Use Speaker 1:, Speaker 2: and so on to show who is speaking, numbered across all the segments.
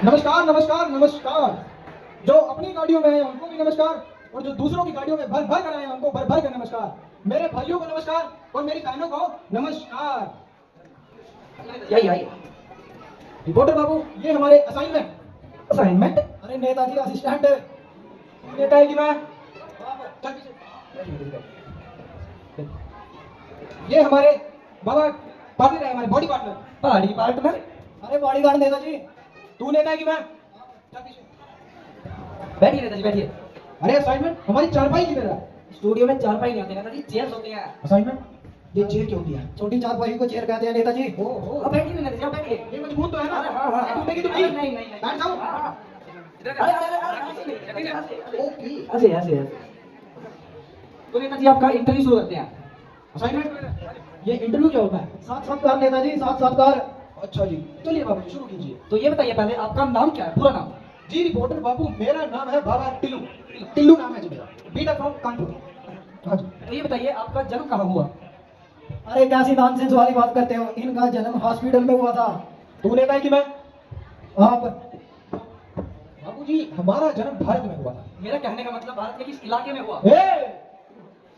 Speaker 1: नमस्कार नमस्कार नमस्कार। जो अपनी गाड़ियों में है उनको भी नमस्कार, और जो दूसरों की गाड़ियों में भर भर कर आए हैं उनको भर भर कर नमस्कार। मेरे भाइयों को नमस्कार और मेरी बहनों को नमस्कार।
Speaker 2: यही आई
Speaker 1: रिपोर्टर बाबू, ये हमारे असाइनमेंट।
Speaker 2: असाइनमेंट।
Speaker 1: अरे नेताजी असिस्टेंट नेता है कि मैं। चल पीछे। ये हमारे बाबा पार्टनर है, हमारे बॉडी पार्टनर।
Speaker 2: Body partner.
Speaker 1: अरे बॉडीगार्ड नेताजी। तू नेता है कि मैं। चल पीछे।
Speaker 2: बैठिए नेताजी बैठिए।
Speaker 1: अरे असाइनमेंट हमारी चारपाई की तरह।
Speaker 2: स्टूडियो में चारपाई नहीं होती नेताजी, चेयर्स होते हैं।
Speaker 1: असाइनमेंट ये चेयर क्यों दिया? छोटी चारपाई को चेयर कहते हैं नेताजी।
Speaker 2: ओ अब बैठिए नेताजी, अब बैठिए।
Speaker 1: ये मजबूत तो है ना?
Speaker 2: हाँ हाँ
Speaker 1: तू देखी तो
Speaker 2: नहीं
Speaker 1: नहीं।
Speaker 2: नहीं नहीं
Speaker 1: बैठ जाओ।
Speaker 2: अरे अरे अरे
Speaker 1: ओके।
Speaker 2: ऐसे ऐसे। तो नेताजी आपका इंटरव्यू शुरू करते हैं।
Speaker 1: असाइनमेंट ये इंटरव्यू क्या होता है? साक्षात्कार नेताजी, साक्षात्कार। अच्छा जी, चलिए बाबू जी शुरू कीजिए।
Speaker 2: तो ये बताइए पहले आपका नाम क्या है, पूरा नाम?
Speaker 1: जी रिपोर्टर बाबू, मेरा नाम है बाबा टिल्लू। टिल्लू नाम है जी मेरा। Beta from Kanpur. हाँ जी।
Speaker 2: तो ये बताइए आपका जन्म कहाँ हुआ?
Speaker 1: अरे कैसी नॉनसेंस वाली बात करते हो? इनका जन्म हॉस्पिटल में हुआ था। तू नेता है कि मैं। आप बाबूजी, हमारा जन्म भारत में हुआ था।
Speaker 2: मेरा कहने का मतलब भारत के किस इलाके में हुआ?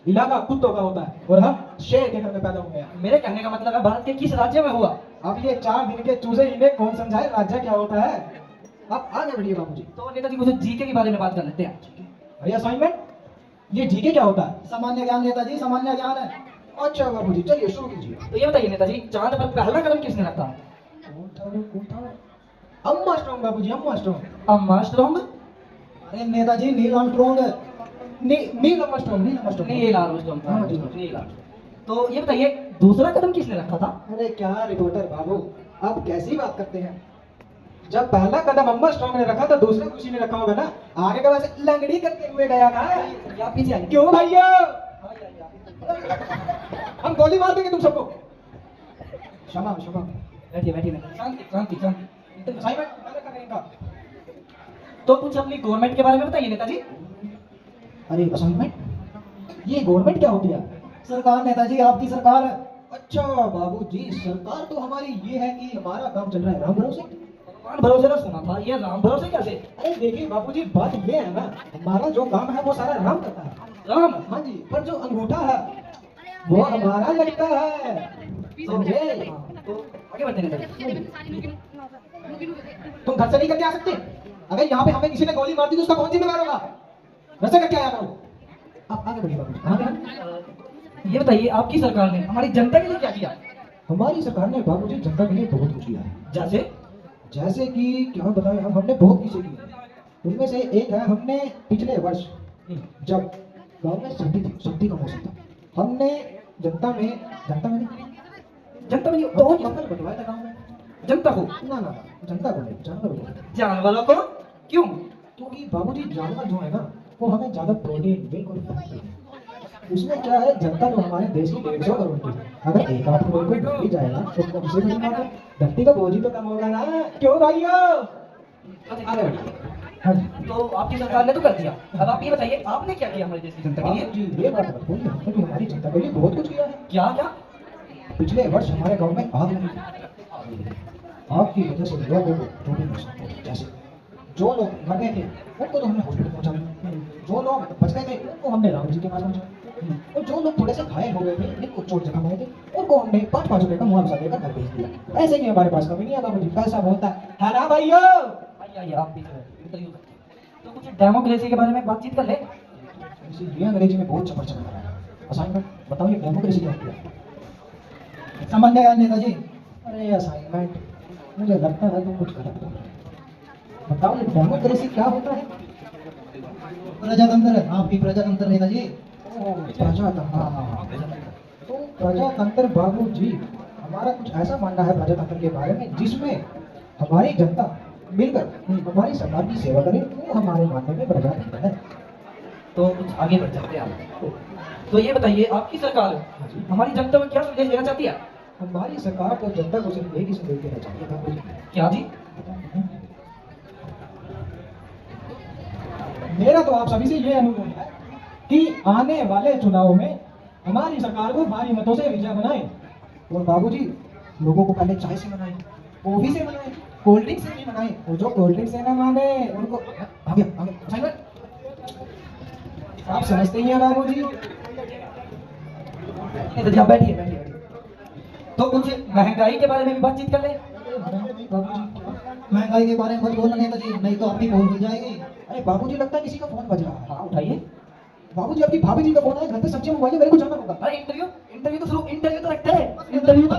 Speaker 1: इलाका कुत्तों का होता है और हम शेर के घर में पैदा हुए हैं।
Speaker 2: मेरे कहने का मतलब है भारत के किस राज्य में हुआ?
Speaker 1: अब ये 4 दिन के चूजे इन्हें कौन समझाए राज्य क्या होता है। आप आगे बढ़िए बाबूजी।
Speaker 2: तो नेताजी मुझे जीके के बारे में बात कर लेते हैं।
Speaker 1: अरे असाइनमेंट ये जीके क्या होता है? सामान्य ज्ञान नेताजी, सामान्य ज्ञान है। अच्छा बाबूजी, चलिए शुरू कीजिए।
Speaker 2: तो ये बताइए नेताजी, चांद पर पहला कदम किसने रखा?
Speaker 1: कौन था? अम्मा स्ट्रॉन्ग बाबूजी, अम्मा स्ट्रॉन्ग।
Speaker 2: अम्मा स्ट्रॉन्ग।
Speaker 1: अरे Netaji Neil Armstrong. Neil Armstrong, Neil Armstrong.
Speaker 2: Neil Armstrong.
Speaker 1: हाँ जी।
Speaker 2: Neil Armstrong. तो ये बताइए दूसरा कदम किसने रखा था?
Speaker 1: अरे क्या रिपोर्टर बाबू, आप कैसी बात करते हैं? जब पहला कदम अम्मा स्ट्रॉन्ग ने रखा तो दूसरा किसी ने रखा होगा ना। आगे का वैसे लंगड़ी करते हुए गया था।
Speaker 2: आप पीछे आइए।
Speaker 1: क्यों भैया? हम गोली मार देंगे तुम सबको। क्षमा क्षमा।
Speaker 2: बैठिए बैठिए नेताजी, शांति शांति शांति।
Speaker 1: असाइनमेंट पहले करें इनका।
Speaker 2: तो कुछ अपनी गवर्नमेंट के बारे में बताइए नेताजी।
Speaker 1: अरे असाइनमेंट ये गवर्नमेंट क्या होती है? सरकार नेताजी, आपकी सरकार। अच्छा बाबूजी, सरकार तो हमारी ये है कि हमारा काम चल रहा है राम भरोसे।
Speaker 2: भगवान भरोसे ना सुना था, ये राम भरोसे कैसे?
Speaker 1: अरे देखिए बाबूजी, बात ये है ना, हमारा जो काम है वो सारा राम करता है।
Speaker 2: राम?
Speaker 1: हाँ जी, पर जो अंगूठा है वो हमारा लगता है, समझे?
Speaker 2: तो आगे बढ़ते हैं नेताजी।
Speaker 1: तुम घर से नहीं करके आ सकते? अगर यहाँ पे हमें किसी ने गोली मार दी तो उसका कौन जिम्मेदार होगा? घर से करके आया करो। आप आगे बढ़िए बाबूजी। कहाँ गए?
Speaker 2: ये बताइए आपकी सरकार ने हमारी जनता के लिए क्या किया?
Speaker 1: हमारी सरकार ने बाबूजी जनता के लिए बहुत कुछ किया है।
Speaker 2: जैसे?
Speaker 1: जैसे कि क्या बताएं, हमने बहुत चीजें की हैं। उनमें से एक है, हमने पिछले वर्ष जब गांव में सर्दी का मौसम था, हमने जनता में
Speaker 2: जनता में
Speaker 1: तो जंगल बंटवाया था गांव में।
Speaker 2: जनता को?
Speaker 1: ना, जनता को नहीं, जानवरों को।
Speaker 2: जानवरों को? क्यों?
Speaker 1: क्योंकि बाबूजी जानवर जो है ना वो हमें ज्यादा प्रोटीन बिल्कुल उसमें क्या है, जनता तो हमारे देश की 150 करोड़ की है। अगर एक आध करोड़ पे बढ़ ही जाएगा तो कम से कम धरती का बोझ ही तो कम होगा ना। क्यों भाइयों? आगे बढ़िए। हाँ जी।
Speaker 2: तो आपकी सरकार ने तो कर दिया, अब आप ये बताइए आपने क्या किया हमारे देश की जनता के लिए?
Speaker 1: जी ये बात मत बोलिए, हमने भी हमारी जनता के लिए बहुत कुछ किया है।
Speaker 2: क्या क्या?
Speaker 1: पिछले वर्ष हमारे गांव में आग लगी थी। आग की वजह से लोगों को जो भी नुकसान पहुंचा, जैसे जो लोग मर गए थे उनको तो हमने हॉस्पिटल पहुंचा दिया, जो लोग बच गए थे उनको हमने राम जी के पास पहुंचा, और जो लोग थोड़े से घायल हो गए थे, जिनको चोट जख्म आए थे, उनको हमने 5-5 रुपए का मुआवजा देकर घर भेज दिया। ऐसे ही हमारे पास कभी नहीं आता मुझे पैसा बहुत है ना भाइयों?
Speaker 2: आइए आप पीछे तो कुछ डेमोक्रेसी के बारे में बातचीत कर ले।
Speaker 1: ये अंग्रेजी में बहुत चमक चमक रहा है। असाइनमेंट बताओ, ये डेमोक्रेसी क्या होती है? सामान्य ज्ञान नेताजी। अरे असाइनमेंट मुझे लगता है तुम कुछ गलत कर रहे हो। बताओ ये डेमोक्रेसी क्या होता है? प्रजातंत्र, आपकी प्रजातंत्र नेताजी। प्रजातंत्र, हाँ। तो प्रजातंत्र बाबू जी, हमारा कुछ ऐसा मानना है प्रजातंत्र के बारे में जिसमें हमारी जनता मिलकर हमारी सरकार की सेवा करे, वो हमारे मानने में प्रजातंत्र है।
Speaker 2: तो कुछ आगे बढ़ सकते हैं आप। तो ये बताइए आपकी सरकार हमारी जनता को क्या संदेश देना चाहती है?
Speaker 1: हमारी सरकार को जनता को सिर्फ एक ही संदेश देना चाहिए बाबू जी।
Speaker 2: क्या जी?
Speaker 1: मेरा तो आप सभी से ये अनुरोध है कि आने वाले चुनाव में हमारी सरकार को भारी मतों से विजय बनाएं, और बाबूजी लोगों को पहले चाय से मनाएं, कॉफी से मनाएं,
Speaker 2: कोल्ड ड्रिंक्स नहीं मंगाए।
Speaker 1: वो जो कोल्ड ड्रिंक्स है ना मांगे उनको आगे आगे साइड आप समझते ही हैं बाबूजी।
Speaker 2: नहीं तो जा बैठिए बैठिए बैठिए। तो कुछ महंगाई के बारे में भी बातचीत कर ले।
Speaker 1: बाबूजी महंगाई के बारे में मत बोलना नेताजी, नहीं तो आपकी फोन मिल जाएगी। अरे बाबूजी लगता है किसी का फोन बज रहा है।
Speaker 2: हाँ उठाइए।
Speaker 1: बाबूजी आपकी भाभी जी का फोन है, घर पे सब्जी मंगवाइए, मेरे को जाना होगा।
Speaker 2: अरे इंटरव्यू इंटरव्यू तो शुरू इंटरव्यू तो रखते हैं इंटरव्यू तो